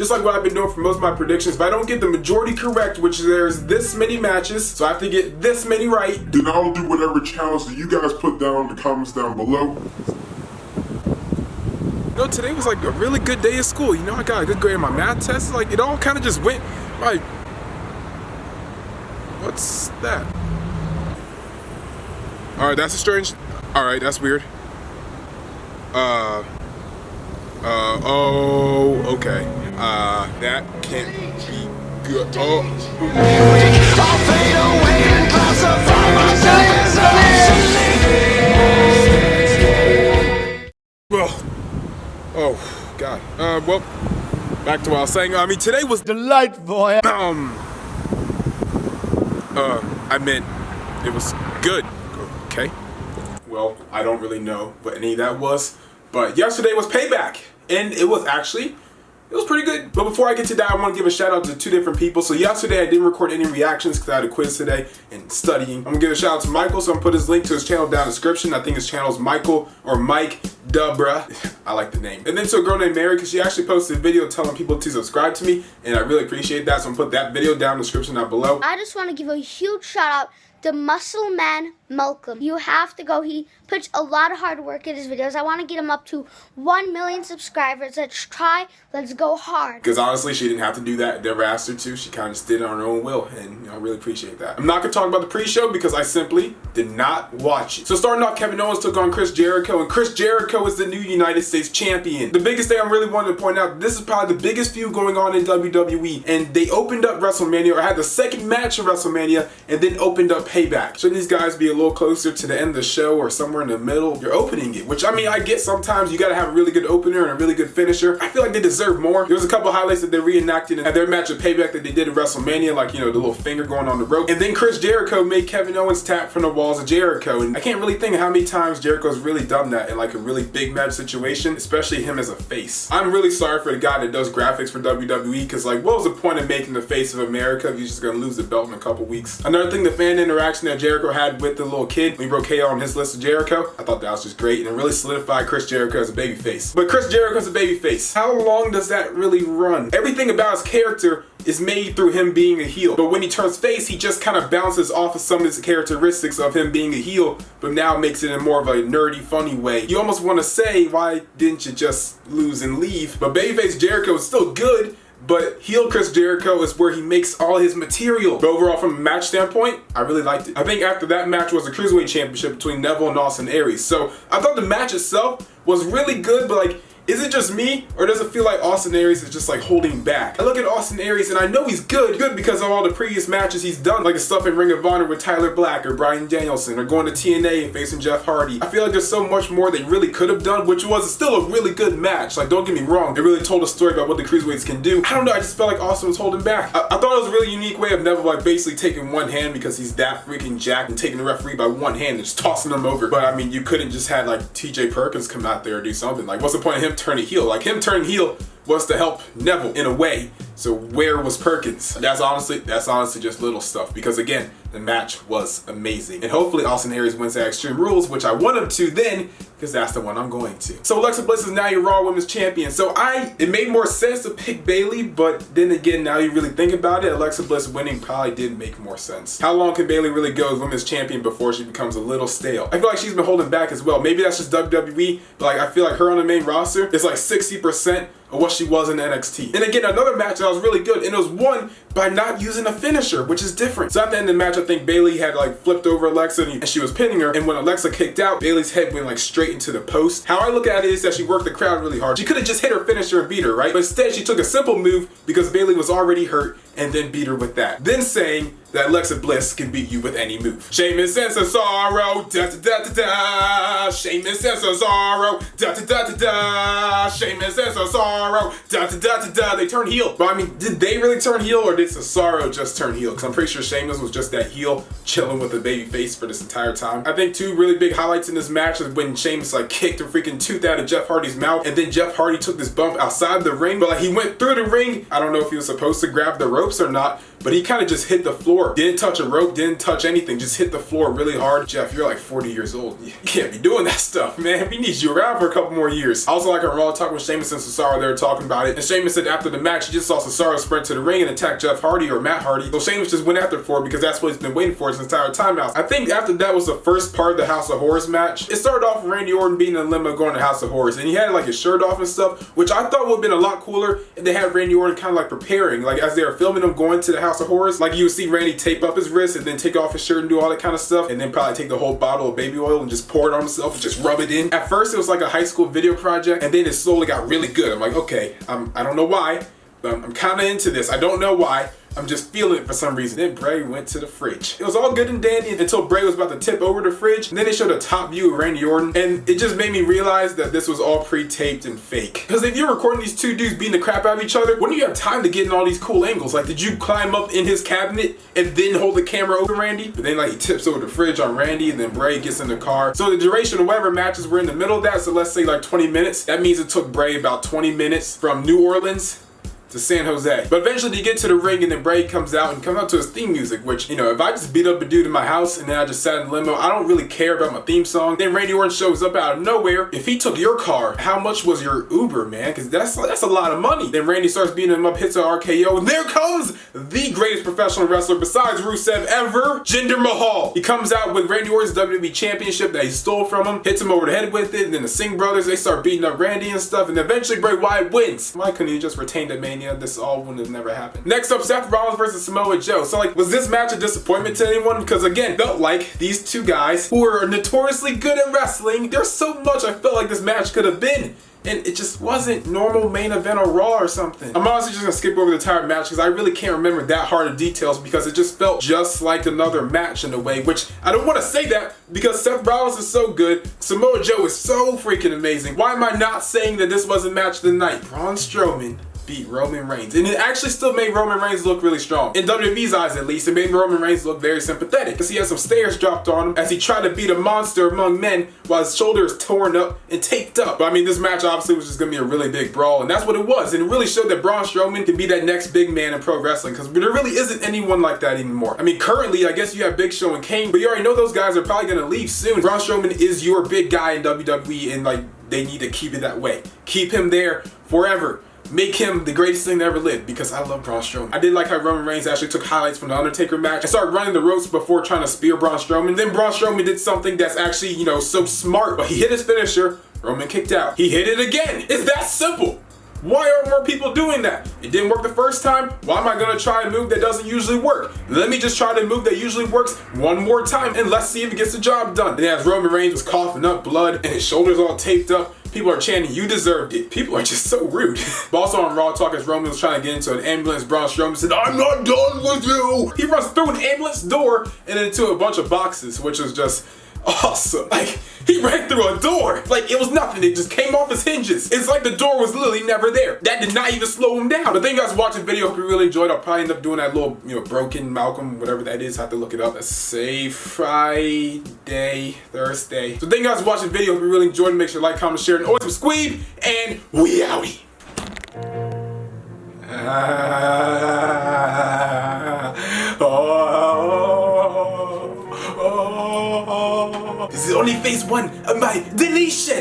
just like what I've been doing for most of my predictions. If I don't get the majority correct, which there's this many matches, so I have to get this many right, then I'll do whatever challenge that you guys put down in the comments down below. You know, today was like a really good day of school. You know, I got a good grade on my math test. Like, it all kind of just went like, what's that? All right, that's a strange, all right, that's weird. Oh, okay. That can't be good. Oh. Well, oh, God. Well, back to what I was saying. I mean, today was delightful. I meant it was good. Okay. Well, I don't really know what any of that was, but yesterday was Payback, and it was pretty good. But before I get to that, I want to give a shout out to two different people. So yesterday I didn't record any reactions because I had a quiz today and studying. I'm gonna give a shout out to Michael, so I'm gonna put his link to his channel down in the description. I think his channel is Michael or Mike Dubra. I like the name. And then to a girl named Mary, because she actually posted a video telling people to subscribe to me, and I really appreciate that. So I'm gonna put that video down in the description down below. I just want to give a huge shout out to Muscle Man Malcolm. You have to go. He puts a lot of hard work in his videos. I want to get him up to 1 million subscribers. Let's try. Let's go hard. Because honestly, she didn't have to do that. Never asked her to. She kind of just did it on her own will, and you know, I really appreciate that. I'm not gonna talk about the pre-show because I simply did not watch it. So starting off, Kevin Owens took on Chris Jericho, and Chris Jericho is the new United States champion. The biggest thing I really wanted to point out, this is probably the biggest feud going on in WWE, and they opened up WrestleMania, or had the second match of WrestleMania, and then opened up Payback. Shouldn't these guys be a little closer to the end of the show or somewhere in the middle? You're opening it, which I mean, I get sometimes you gotta have a really good opener and a really good finisher. I feel like they deserve more. There was a couple highlights that they reenacted at their match of Payback that they did at WrestleMania, like, you know, the little finger going on the rope. And then Chris Jericho made Kevin Owens tap from the walls of Jericho. And I can't really think of how many times Jericho's really done that in like a really big match situation, especially him as a face. I'm really sorry for the guy that does graphics for WWE, because like, what was the point of making the face of America if he's just gonna lose the belt in a couple weeks? Another thing, the fan interaction that Jericho had with the little kid when he wrote KO on his list of Jericho, I thought that was just great, and it really solidified Chris Jericho as a babyface. But Chris Jericho's a babyface. How long does that really run? Everything about his character is made through him being a heel, but when he turns face, he just kind of bounces off of some of his characteristics of him being a heel, but now makes it in more of a nerdy, funny way. You almost want to say, why didn't you just lose and leave? But babyface Jericho is still good, but heel Chris Jericho is where he makes all his material. But overall, from a match standpoint, I really liked it. I think after that match was the Cruiserweight Championship between Neville and Austin Aries. So I thought the match itself was really good, but like, is it just me, or does it feel like Austin Aries is just like holding back? I look at Austin Aries and I know he's good because of all the previous matches he's done, like the stuff in Ring of Honor with Tyler Black or Bryan Danielson, or going to TNA and facing Jeff Hardy. I feel like there's so much more they really could have done, which was still a really good match. Like, don't get me wrong, it really told a story about what the Cruiserweights can do. I don't know, I just felt like Austin was holding back. I thought it was a really unique way of Neville like basically taking one hand because he's that freaking jacked and taking the referee by one hand and just tossing him over. But I mean, you couldn't just have like TJ Perkins come out there and do something. Like, what's the point of him turning heel? Like, him turning heel was to help Neville in a way. So where was Perkins? That's honestly just little stuff, because again, the match was amazing. And hopefully Austin Aries wins at Extreme Rules, which I want him to then, because that's the one I'm going to. So Alexa Bliss is now your Raw Women's Champion. So it made more sense to pick Bayley, but then again, now you really think about it, Alexa Bliss winning probably did make more sense. How long can Bayley really go as Women's Champion before she becomes a little stale? I feel like she's been holding back as well. Maybe that's just WWE, but like, I feel like her on the main roster is like 60% of what she was in NXT. And again, another match that was really good, and it was won by not using a finisher, which is different. So at the end of the match, I think Bayley had like flipped over Alexa and she was pinning her, and when Alexa kicked out, Bayley's head went like straight into the post. How I look at it is that she worked the crowd really hard. She could have just hit her finisher and beat her, right? But instead, she took a simple move because Bayley was already hurt and then beat her with that. Then saying that Alexa Bliss can beat you with any move. Sheamus and Cesaro, da da da da da. Sheamus and Cesaro, da da da da da. Sheamus and Cesaro, da da da da da. They turned heel. But I mean, did they really turn heel, or did Cesaro just turn heel? Because I'm pretty sure Sheamus was just that heel chilling with the baby face for this entire time. I think two really big highlights in this match is when Sheamus like kicked a freaking tooth out of Jeff Hardy's mouth, and then Jeff Hardy took this bump outside the ring, but like he went through the ring. I don't know if he was supposed to grab the ropes or not, but he kind of just hit the floor floor. Didn't touch a rope, didn't touch anything, just hit the floor really hard. Jeff, you're like 40 years old. You can't be doing that stuff, man. We need you around for a couple more years. I also like a Raw talk with Sheamus and Cesaro. They were talking about it. And Sheamus said after the match, he just saw Cesaro sprint to the ring and attack Jeff Hardy or Matt Hardy. So Sheamus just went after it for it because that's what he's been waiting for his entire time now. I think after that was the first part of the House of Horrors match. It started off with Randy Orton being in the limo going to House of Horrors. And he had like his shirt off and stuff, which I thought would have been a lot cooler if they had Randy Orton kind of like preparing. Like as they were filming him going to the House of Horrors, like you would see Randy tape up his wrist and then take off his shirt and do all that kind of stuff. And then probably take the whole bottle of baby oil and just pour it on himself and just rub it in. At first it was like a high school video project, and then it slowly got really good. I'm like, okay, I don't know why, but I'm kind of into this. I don't know why. I'm just feeling it for some reason. Then Bray went to the fridge. It was all good and dandy until Bray was about to tip over the fridge. And then they showed a top view of Randy Orton. And it just made me realize that this was all pre-taped and fake. Because if you're recording these two dudes beating the crap out of each other, wouldn't you have time to get in all these cool angles? Like, did you climb up in his cabinet and then hold the camera over Randy? But then like he tips over the fridge on Randy and then Bray gets in the car. So the duration of whatever matches were in the middle of that, so let's say like 20 minutes. That means it took Bray about 20 minutes from New Orleans to San Jose. But eventually they get to the ring and then Bray comes out and comes out to his theme music, which, you know, if I just beat up a dude in my house and then I just sat in the limo, I don't really care about my theme song. Then Randy Orton shows up out of nowhere. If he took your car, how much was your Uber, man? Because that's a lot of money. Then Randy starts beating him up, hits an RKO, and there comes the greatest professional wrestler besides Rusev ever, Jinder Mahal. He comes out with Randy Orton's WWE Championship that he stole from him, hits him over the head with it, and then the Singh brothers, they start beating up Randy and stuff, and eventually Bray Wyatt wins. Why couldn't he just retain the Mania? This all wouldn't have never happened. Next up, Seth Rollins versus Samoa Joe. So like, was this match a disappointment to anyone? Because again, felt like these two guys who are notoriously good at wrestling, there's so much I felt like this match could have been. And it just wasn't normal main event or Raw or something. I'm honestly just gonna skip over the entire match because I really can't remember that hard of details because it just felt just like another match in a way, which I don't want to say that because Seth Rollins is so good. Samoa Joe is so freaking amazing. Why am I not saying that this was a match of the night? Braun Strowman beat Roman Reigns, and it actually still made Roman Reigns look really strong. In WWE's eyes at least, it made Roman Reigns look very sympathetic because he had some stairs dropped on him as he tried to beat a monster among men while his shoulder is torn up and taped up. But I mean, this match obviously was just gonna be a really big brawl, and that's what it was, and it really showed that Braun Strowman can be that next big man in pro wrestling because there really isn't anyone like that anymore. I mean, currently, I guess you have Big Show and Kane, but you already know those guys are probably gonna leave soon. Braun Strowman is your big guy in WWE, and like, they need to keep it that way. Keep him there forever. Make him the greatest thing that ever lived because I love Braun Strowman. I did like how Roman Reigns actually took highlights from the Undertaker match and started running the ropes before trying to spear Braun Strowman. Then Braun Strowman did something that's actually, you know, so smart, but he hit his finisher, Roman kicked out. He hit it again. It's that simple. Why aren't more people doing that? It didn't work the first time. Why am I gonna try a move that doesn't usually work? Let me just try the move that usually works one more time and let's see if it gets the job done. And as Roman Reigns was coughing up blood and his shoulders all taped up, people are chanting, "You deserved it." People are just so rude. But also on Raw Talk, as Roman was trying to get into an ambulance, Braun Strowman said, "I'm not done with you." He runs through an ambulance door and into a bunch of boxes, which was just awesome. Like, he ran through a door. Like, it was nothing. It just came off his hinges. It's like the door was literally never there. That did not even slow him down. But thank you guys for watching the video. Hope you really enjoyed. I'll probably end up doing that little, you know, broken Malcolm, whatever that is. I have to look it up. Let's say Friday, Thursday. So thank you guys for watching the video. Hope you really enjoyed. Make sure to like, comment, share, and always subscribe. And we outie. This is only phase one of my deletion.